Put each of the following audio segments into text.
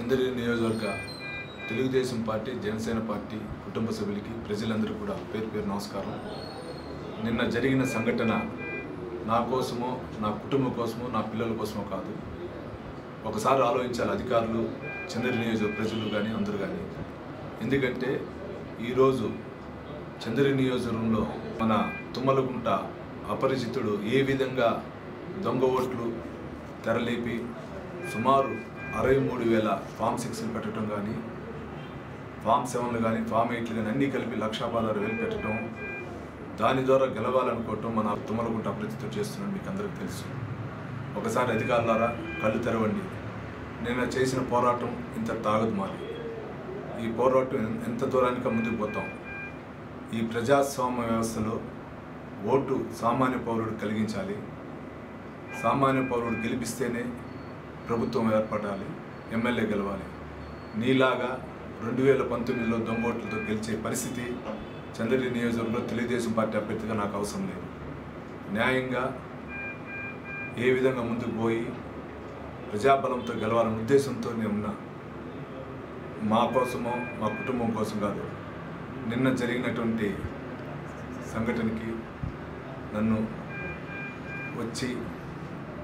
చంద్రగిరి నియోజకవర్గ Telugu Desam party Janasena party కుటుంబ సభ్యులకి ప్రజలందరూ కూడా పేరు పేరు నమస్కారం. నిన్న జరిగిన సంఘటన నా కోసమో నా కుటుంబం కోసమో నా పిల్లల కోసమో కాదు. ఒకసారి ఆలోచించాలి అధికారులు, చంద్రగిరి నియోజకవర్గ ప్రజలు కానీ అందరూ కానీ. ఎందుకంటే ఈరోజు చంద్రగిరి నియోజకవర్గంలో మన తుమ్మలగుంట అపరిచితుడు ఏ విధంగా దొంగ ఓట్లు తెరలేపి సుమారు 63,000 ఫామ్ 6లు పెట్టడం కానీ, ఫామ్ 7లు కానీ, ఫామ్ 8లు కానీ అన్నీ కలిపి 1,16,000 పెట్టడం, దాని ద్వారా గెలవాలనుకోవటం మన తుమ్మలగుంట అపరిచితుడు చేస్తున్నాడు. మీకు అందరికీ తెలుసు. ఒకసారి అధికారులారా కళ్ళు తెరవండి. నేను చేసిన పోరాటం ఇంత తాగదు మాది. ఈ పోరాటం ఎంత దూరానికి ముందుకు పోతాం. ఈ ప్రజాస్వామ్య వ్యవస్థలో ఓటు సామాన్య పౌరుడు కలిగించాలి. సామాన్య పౌరుడు గెలిపిస్తేనే ప్రభుత్వం ఏర్పడాలి, ఎమ్మెల్యే గెలవాలి. నీలాగా 2019లో దొంగోట్లతో గెలిచే పరిస్థితి చంద్రగిరి నియోజకవర్గంలో తెలుగుదేశం పార్టీ అభ్యర్థిగా నాకు అవసరం లేదు. న్యాయంగా ఏ విధంగా ముందుకు పోయి ప్రజాబలంతో గెలవాలనే ఉద్దేశంతో నేనున్నా. మా కోసమో మా కుటుంబం కోసం కాదు. నిన్న జరిగినటువంటి సంఘటనకి నన్ను వచ్చి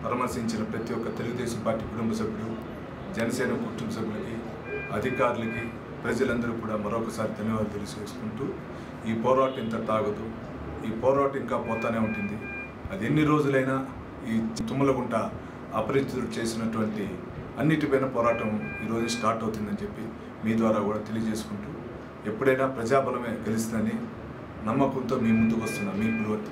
పరామర్శించిన ప్రతి ఒక్క తెలుగుదేశం పార్టీ కుటుంబ సభ్యులు, జనసేన కుటుంబ సభ్యులకి, అధికారులకి, ప్రజలందరూ కూడా మరొకసారి ధన్యవాదాలు తెలియజేసుకుంటూ, ఈ పోరాటం ఇంత తాగదు. ఈ పోరాటం ఇంకా పోతానే ఉంటుంది. అది ఎన్ని రోజులైనా ఈ తుమ్మలగుంట అపరిచితుడు చేసినటువంటి అన్నిటిపైన పోరాటం ఈరోజు స్టార్ట్ అవుతుందని చెప్పి మీ ద్వారా కూడా తెలియజేసుకుంటూ, ఎప్పుడైనా ప్రజాబలమే గెలుస్తుందని నమ్మకంతో మీ ముందుకు వస్తున్నా. మీ పులివర్తి.